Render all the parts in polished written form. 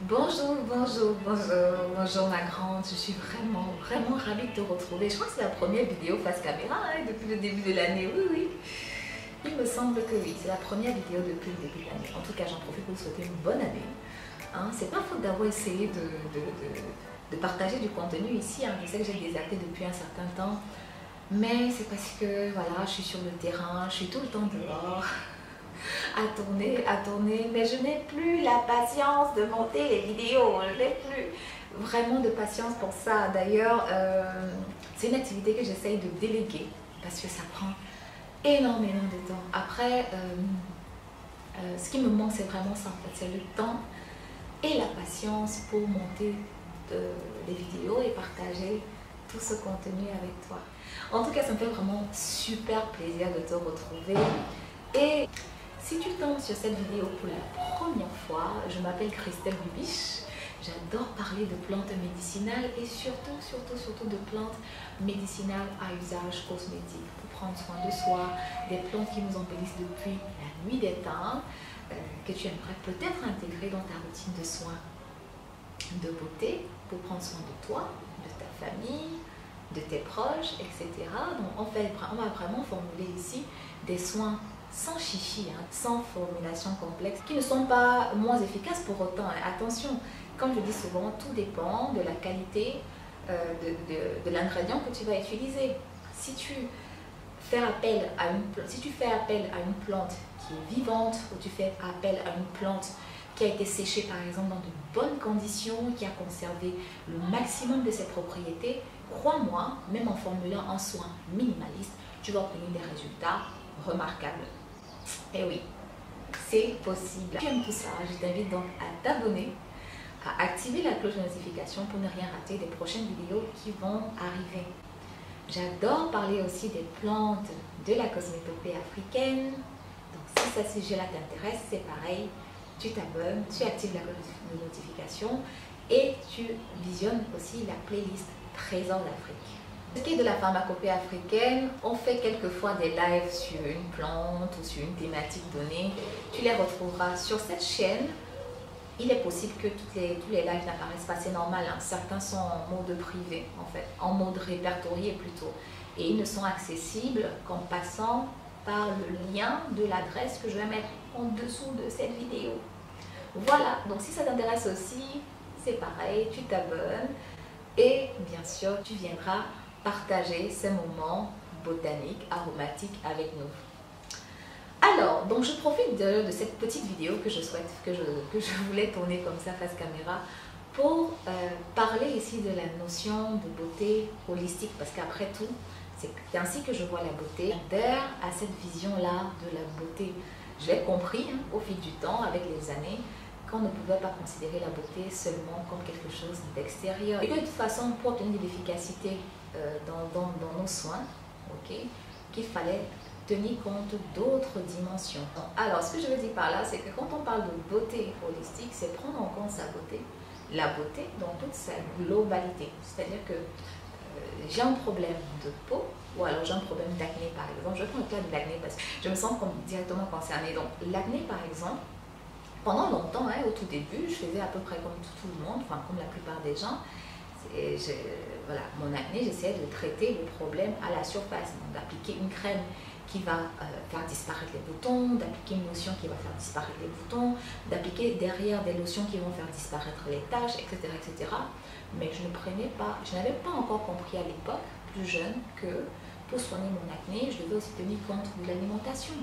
Bonjour, bonjour, bonjour, bonjour ma grande, je suis vraiment ravie de te retrouver. Je crois que c'est la première vidéo face caméra depuis le début de l'année, oui, oui. Il me semble que oui, c'est la première vidéo depuis le début de l'année. En tout cas, j'en profite pour vous souhaiter une bonne année. Hein, c'est pas faute d'avoir essayé de partager du contenu ici. Hein. Je sais que j'ai déserté depuis un certain temps, mais c'est parce que voilà, je suis sur le terrain, je suis tout le temps dehors. À tourner, mais je n'ai plus la patience de monter les vidéos, je n'ai plus vraiment de patience pour ça. D'ailleurs, c'est une activité que j'essaye de déléguer parce que ça prend énormément de temps. Après, ce qui me manque, c'est vraiment ça, en fait, c'est le temps et la patience pour monter les vidéos et partager tout ce contenu avec toi. En tout cas, ça me fait vraiment super plaisir de te retrouver. Et si tu tombes sur cette vidéo pour la première fois, je m'appelle Christelle Bubiche. J'adore parler de plantes médicinales et surtout de plantes médicinales à usage cosmétique pour prendre soin de soi, des plantes qui nous embellissent depuis la nuit des temps, que tu aimerais peut-être intégrer dans ta routine de soins de beauté pour prendre soin de toi, de ta famille, de tes proches, etc. Donc on va vraiment formuler ici des soins sans chichi, sans formulation complexe, qui ne sont pas moins efficaces pour autant. Attention, comme je dis souvent, tout dépend de la qualité de l'ingrédient que tu vas utiliser. Si tu fais appel à une plante qui est vivante, ou tu fais appel à une plante qui a été séchée par exemple dans de bonnes conditions, qui a conservé le maximum de ses propriétés, crois-moi, même en formulant un soin minimaliste, tu vas obtenir des résultats remarquables. Et oui, c'est possible. Si tu aimes tout ça, je t'invite donc à t'abonner, à activer la cloche de notification pour ne rien rater des prochaines vidéos qui vont arriver. J'adore parler aussi des plantes de la cosmétopée africaine. Donc si ce sujet-là t'intéresse, c'est pareil. Tu t'abonnes, tu actives la cloche de notification et tu visionnes aussi la playlist Trésors d'Afrique. Ce qui est de la pharmacopée africaine, on fait quelquefois des lives sur une plante ou sur une thématique donnée. Tu les retrouveras sur cette chaîne. Il est possible que tous les lives n'apparaissent pas, c'est normal. Hein. Certains sont en mode privé, en fait, en mode répertorié plutôt. Et ils ne sont accessibles qu'en passant par le lien de l'adresse que je vais mettre en dessous de cette vidéo. Voilà, donc si ça t'intéresse aussi, c'est pareil, tu t'abonnes et bien sûr, tu viendras partager ces moments botaniques, aromatiques avec nous. Alors, donc je profite de cette petite vidéo que je voulais tourner comme ça face caméra pour parler ici de la notion de beauté holistique, parce qu'après tout, c'est ainsi que je vois la beauté. J'adhère à cette vision-là de la beauté. Je l'ai compris au fil du temps, avec les années, qu'on ne pouvait pas considérer la beauté seulement comme quelque chose d'extérieur. Et que de toute façon, pour obtenir de l'efficacité dans nos soins, qu'il fallait tenir compte d'autres dimensions. Alors, ce que je veux dire par là, c'est que quand on parle de beauté holistique, c'est prendre en compte sa beauté, la beauté dans toute sa globalité. C'est-à-dire que j'ai un problème de peau, ou alors j'ai un problème d'acné par exemple. Je vais prendre le cas de l'acné parce que je me sens directement concernée. Donc, l'acné par exemple, pendant longtemps, au tout début, je faisais à peu près comme tout le monde, enfin comme la plupart des gens. Voilà, mon acné, j'essayais de traiter le problème à la surface, d'appliquer une crème qui va faire disparaître les boutons, d'appliquer une lotion qui va faire disparaître les boutons, d'appliquer derrière des lotions qui vont faire disparaître les taches, etc. etc. Mais je n'avais pas encore compris à l'époque, plus jeune, que pour soigner mon acné, je devais aussi tenir compte de l'alimentation.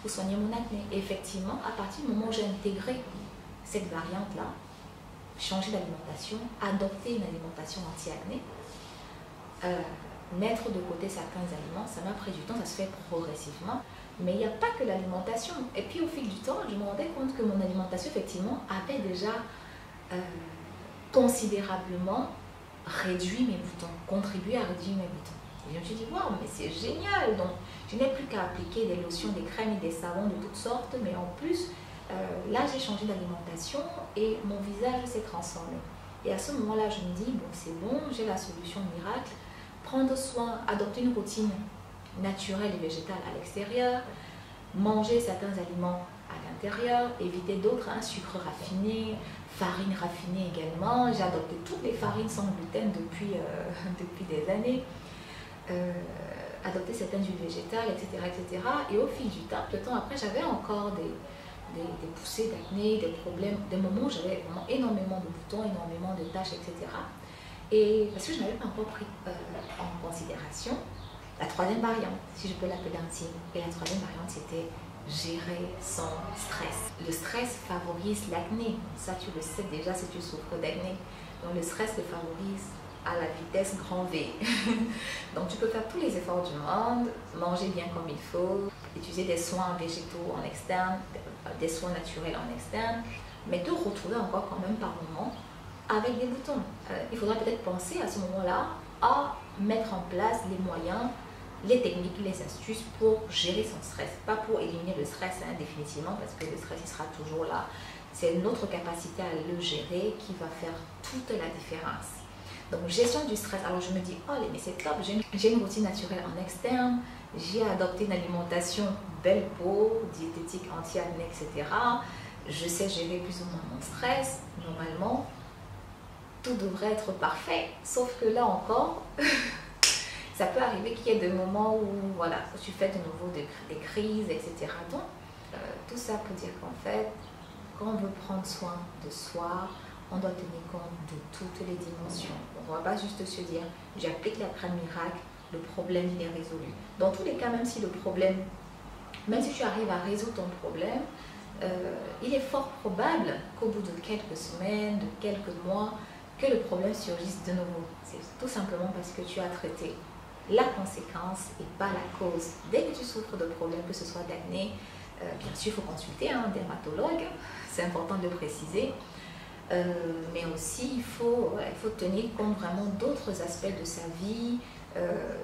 Pour soigner mon acné. Et effectivement, à partir du moment où j'ai intégré cette variante-là, changer d'alimentation, adopter une alimentation anti-acné, mettre de côté certains aliments, ça m'a pris du temps, ça se fait progressivement. Mais il n'y a pas que l'alimentation. Et puis au fil du temps, je me rendais compte que mon alimentation, effectivement, avait déjà considérablement réduit mes boutons, contribué à réduire mes boutons. Et je me suis dit, waouh, mais c'est génial. Donc, je n'ai plus qu'à appliquer des lotions, des crèmes et des savons de toutes sortes, mais en plus, là, j'ai changé d'alimentation et mon visage s'est transformé. Et à ce moment-là, je me dis, bon, c'est bon, j'ai la solution miracle. Prendre soin, adopter une routine naturelle et végétale à l'extérieur, manger certains aliments à l'intérieur, éviter d'autres sucres raffinés, farine raffinée également. J'ai adopté toutes les farines sans gluten depuis, depuis des années. Adopter certaines huiles végétales, etc., etc. Et au fil du temps, peu de temps après, j'avais encore des poussées d'acné, des problèmes, des moments où j'avais vraiment énormément de boutons, énormément de taches, etc. Et parce que je n'avais pas encore pris en considération la troisième variante, si je peux l'appeler ainsi. Et la troisième variante, c'était gérer son stress. Le stress favorise l'acné. Ça, tu le sais déjà si tu souffres d'acné. Donc, le stress le favorise à la vitesse grand V. Donc, tu peux faire tous les efforts du monde, manger bien comme il faut, utiliser des soins végétaux en externe, des soins naturels en externe, mais te retrouver encore quand même par moment avec des boutons. Il faudra peut-être penser à ce moment-là à mettre en place les moyens, les techniques, les astuces pour gérer son stress. Pas pour éliminer le stress définitivement, parce que le stress il sera toujours là. C'est notre capacité à le gérer qui va faire toute la différence. Donc, gestion du stress. Alors, je me dis, oh, mais c'est top, j'ai une routine naturelle en externe, j'ai adopté une alimentation belle peau, diététique, anti-acné, etc. Je sais gérer plus ou moins mon stress. Normalement, tout devrait être parfait. Sauf que là encore, ça peut arriver qu'il y ait des moments où, voilà, tu fais de nouveau des crises, etc. Donc, tout ça pour dire qu'en fait, quand on veut prendre soin de soi, on doit tenir compte de toutes les dimensions. Donc, on ne va pas juste se dire, j'applique la crème miracle, le problème il est résolu. Dans tous les cas, même si le problème, même si tu arrives à résoudre ton problème, il est fort probable qu'au bout de quelques semaines, de quelques mois, que le problème surgisse de nouveau. C'est tout simplement parce que tu as traité la conséquence et pas la cause. Dès que tu souffres de problèmes, que ce soit d'acné, bien sûr, il faut consulter un dermatologue, c'est important de le préciser. Mais aussi, il faut tenir compte vraiment d'autres aspects de sa vie.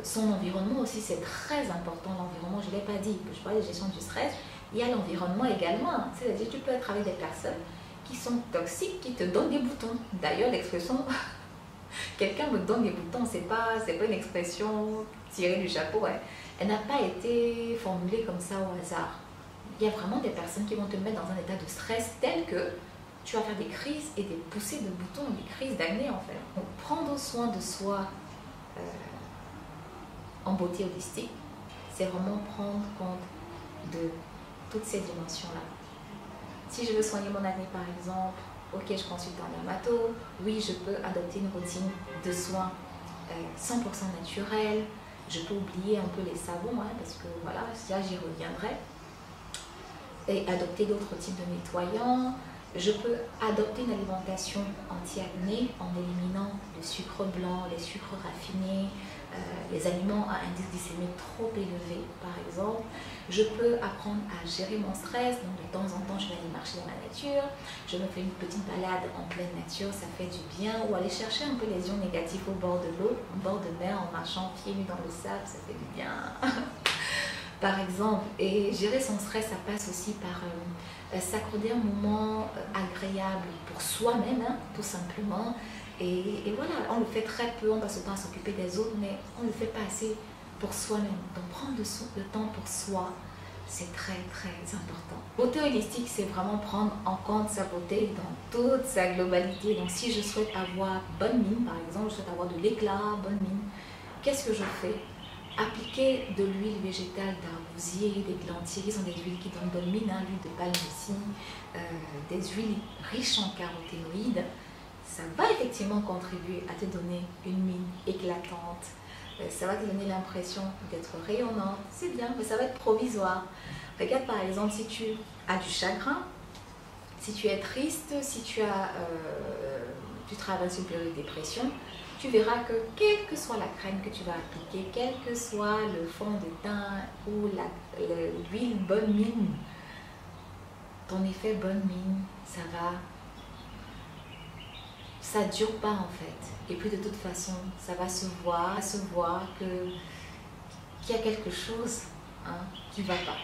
Son environnement aussi, c'est très important. L'environnement, je ne l'ai pas dit, je parle de gestion du stress. Il y a l'environnement également. C'est-à-dire, tu peux être avec des personnes qui sont toxiques, qui te donnent des boutons. D'ailleurs, l'expression « quelqu'un me donne des boutons », c'est pas une expression tirée du chapeau. Elle n'a pas été formulée comme ça au hasard. Il y a vraiment des personnes qui vont te mettre dans un état de stress tel que tu vas faire des crises et des poussées de boutons, des crises d'acné en fait. Donc, prendre soin de soi en beauté holistique, c'est vraiment prendre compte de toutes ces dimensions-là. Si je veux soigner mon acné par exemple, ok, je consulte un dermato, oui, je peux adopter une routine de soins 100% naturelle, je peux oublier un peu les savons, parce que voilà, là j'y reviendrai, et adopter d'autres types de nettoyants. Je peux adopter une alimentation anti-acné en éliminant le sucre blanc, les sucres raffinés, les aliments à indice glycémique trop élevé par exemple. Je peux apprendre à gérer mon stress, donc de temps en temps je vais aller marcher dans la nature, je me fais une petite balade en pleine nature, ça fait du bien, ou aller chercher un peu les ions négatifs au bord de l'eau, au bord de mer en marchant pieds nus dans le sable, ça fait du bien. Par exemple, et gérer son stress, ça passe aussi par s'accorder un moment agréable pour soi-même, tout simplement. Et voilà, on le fait très peu, on passe le temps à s'occuper des autres, mais on ne le fait pas assez pour soi-même. Donc prendre le temps pour soi, c'est très très important. Beauté holistique, c'est vraiment prendre en compte sa beauté dans toute sa globalité. Donc si je souhaite avoir bonne mine, par exemple, je souhaite avoir de l'éclat, bonne mine, qu'est-ce que je fais? Appliquer de l'huile végétale d'arbousier, des lentilles, qui sont des huiles qui donnent bonne mine, l'huile de palme aussi, des huiles riches en caroténoïdes, ça va effectivement contribuer à te donner une mine éclatante. Ça va te donner l'impression d'être rayonnante, c'est bien, mais ça va être provisoire. Regarde par exemple si tu as du chagrin, si tu es triste, si tu traverses une période de dépression, tu verras que quelle que soit la crème que tu vas appliquer, quel que soit le fond de teint ou l'huile bonne mine, ton effet bonne mine, ça dure pas en fait. Et puis de toute façon, ça va se voir qu'il y a quelque chose qui va pas.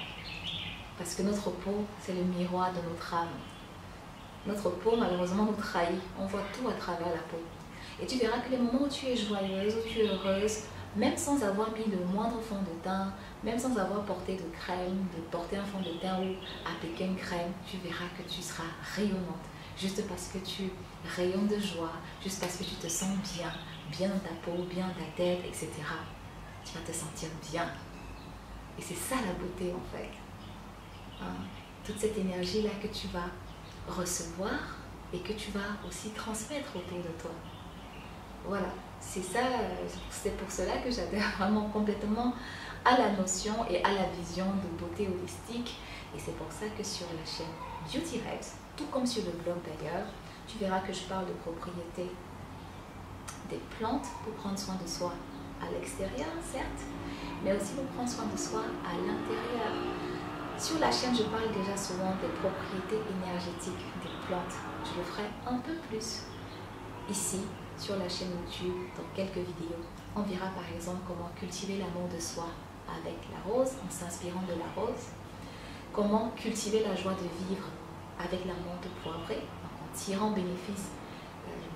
Parce que notre peau, c'est le miroir de notre âme. Notre peau, malheureusement, nous trahit. On voit tout à travers la peau. Et tu verras que les moments où tu es joyeuse, où tu es heureuse, même sans avoir mis le moindre fond de teint, même sans avoir porté de crème, de porter un fond de teint ou appliquer une crème, tu verras que tu seras rayonnante. Juste parce que tu rayonnes de joie, juste parce que tu te sens bien, bien dans ta peau, bien dans ta tête, etc. Tu vas te sentir bien. Et c'est ça la beauté en fait. Hein? Toute cette énergie-là que tu vas recevoir et que tu vas aussi transmettre autour de toi. Voilà, c'est ça, c'est pour cela que j'adhère vraiment complètement à la notion et à la vision de beauté holistique. Et c'est pour ça que sur la chaîne Beauty Rex, tout comme sur le blog d'ailleurs, tu verras que je parle de propriétés des plantes pour prendre soin de soi à l'extérieur, certes, mais aussi pour prendre soin de soi à l'intérieur. Sur la chaîne, je parle déjà souvent des propriétés énergétiques des plantes. Je le ferai un peu plus ici, sur la chaîne YouTube, dans quelques vidéos. On verra par exemple comment cultiver l'amour de soi avec la rose, en s'inspirant de la rose. Comment cultiver la joie de vivre avec la menthe poivrée, en tirant bénéfice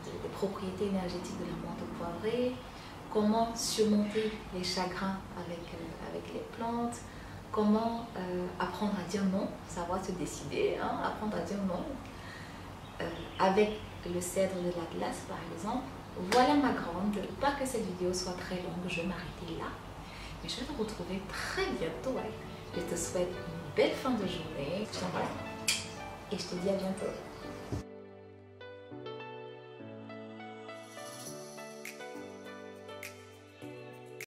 des propriétés énergétiques de la menthe poivrée. Comment surmonter les chagrins avec les plantes. Comment apprendre à dire non, savoir se décider, hein, apprendre à dire non. Avec le cèdre de l'Atlas par exemple. Voilà ma grande, pas que cette vidéo soit très longue, je vais m'arrêter là. Mais je vais te retrouver très bientôt. Je te souhaite une belle fin de journée. Je t'embrasse et je te dis à bientôt.